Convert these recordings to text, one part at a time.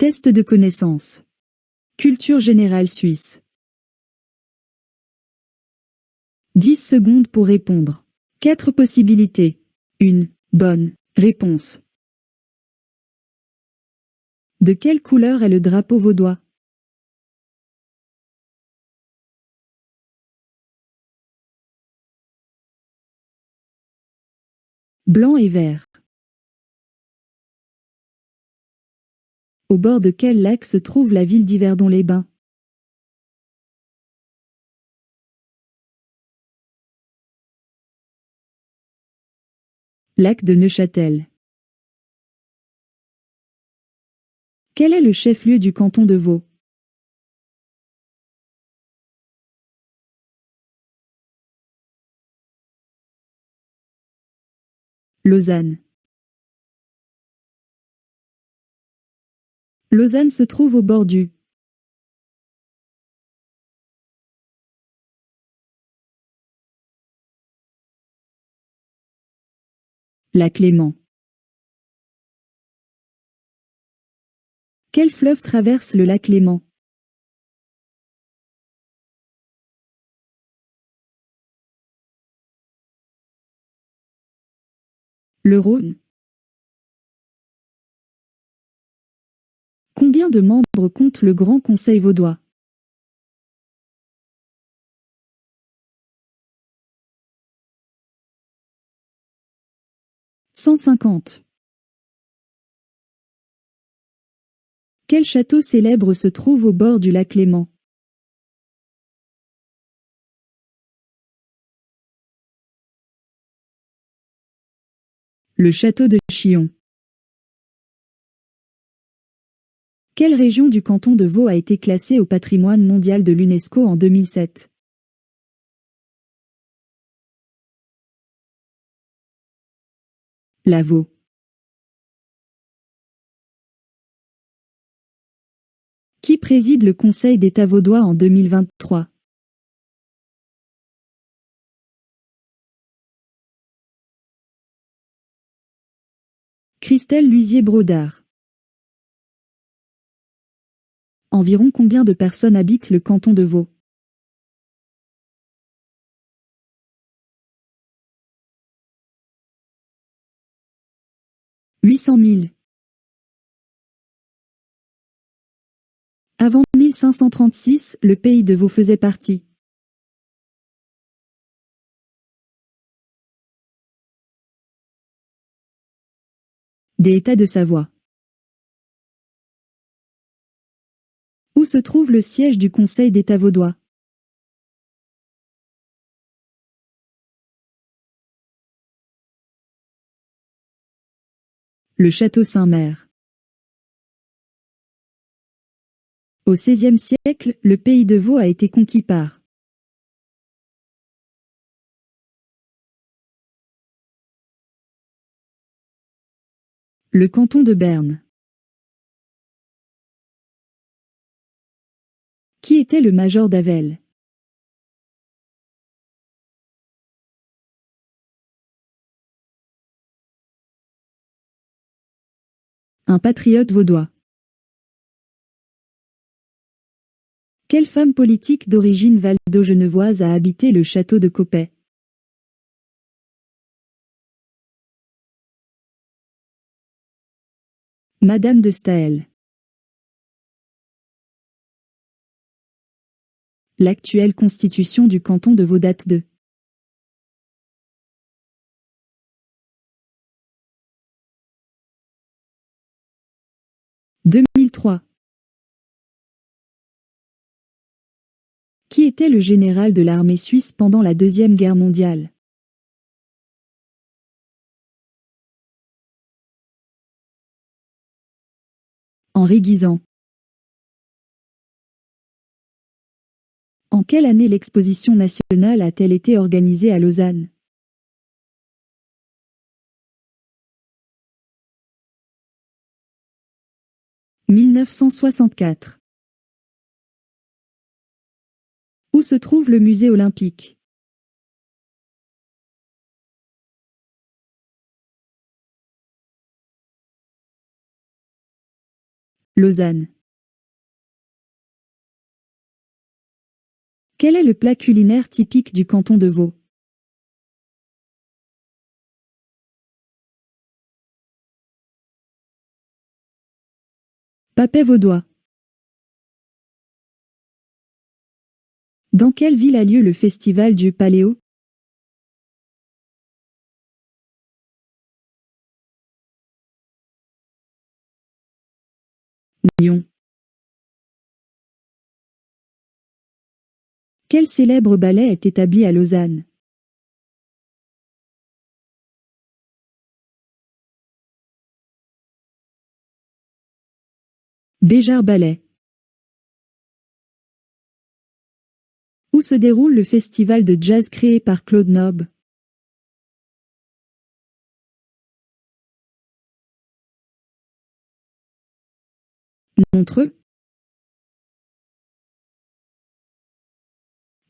Test de connaissance. Culture générale suisse. 10 secondes pour répondre. 4 possibilités. 1 bonne réponse. De quelle couleur est le drapeau vaudois? Blanc et vert. Au bord de quel lac se trouve la ville d'Yverdon-les-Bains? Lac de Neuchâtel. Quel est le chef-lieu du canton de Vaud? Lausanne. Lausanne se trouve au bord du lac Léman. Quel fleuve traverse le lac Léman? Le Rhône. Combien de membres compte le Grand Conseil vaudois? « 150. Quel château célèbre se trouve au bord du lac Léman? Le château de Chillon. Quelle région du canton de Vaud a été classée au patrimoine mondial de l'UNESCO en 2007? La Vaud. Qui préside le Conseil d'État vaudois en 2023? Christelle Luisier-Brodard. Environ combien de personnes habitent le canton de Vaud? « 800 000. Avant 1536, le pays de Vaud faisait partie. Des États de Savoie. Où se trouve le siège du Conseil d'État vaudois? Le château Saint-Mère. Au XVIe siècle, le pays de Vaud a été conquis par le canton de Berne. Qui était le major d'Avel? Un patriote vaudois. Quelle femme politique d'origine valdo-genevoise a habité le château de Coppet? Madame de Staël. L'actuelle constitution du canton de Vaud date de 2003. Qui était le général de l'armée suisse pendant la Deuxième Guerre mondiale? Henri Guisan. En quelle année l'exposition nationale a-t-elle été organisée à Lausanne? « 1964. Où se trouve le musée olympique? Lausanne. Quel est le plat culinaire typique du canton de Vaud? Papet vaudois. Dans quelle ville a lieu le festival du Paléo? Lyon. Quel célèbre ballet est établi à Lausanne? Béjar Ballet. Où se déroule le festival de jazz créé par Claude Nob? Montreux.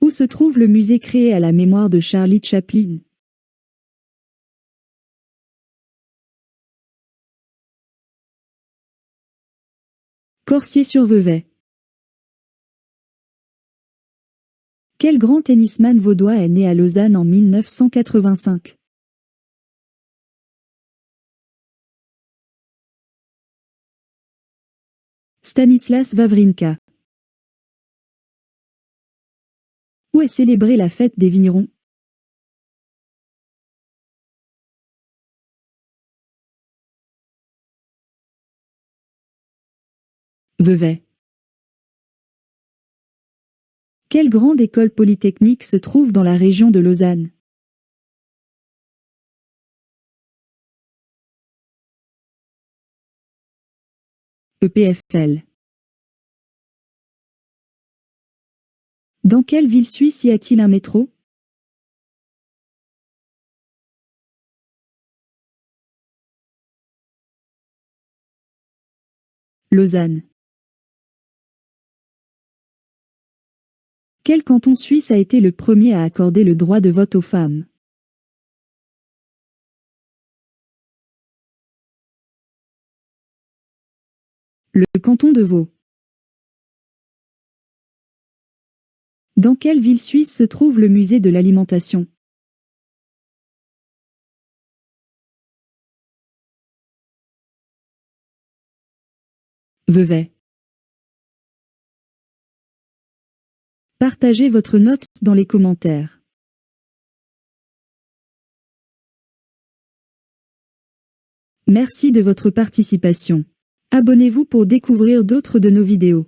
Où se trouve le musée créé à la mémoire de Charlie Chaplin? Corsier-sur-Vevey. Quel grand tennisman vaudois est né à Lausanne en 1985? Stanislas Wawrinka. Où est célébrée la fête des vignerons? Vevey. Quelle grande école polytechnique se trouve dans la région de Lausanne? EPFL. Dans quelle ville suisse y a-t-il un métro? Lausanne. Quel canton suisse a été le premier à accorder le droit de vote aux femmes? Le canton de Vaud. Dans quelle ville suisse se trouve le musée de l'alimentation? Vevey. Partagez votre note dans les commentaires. Merci de votre participation. Abonnez-vous pour découvrir d'autres de nos vidéos.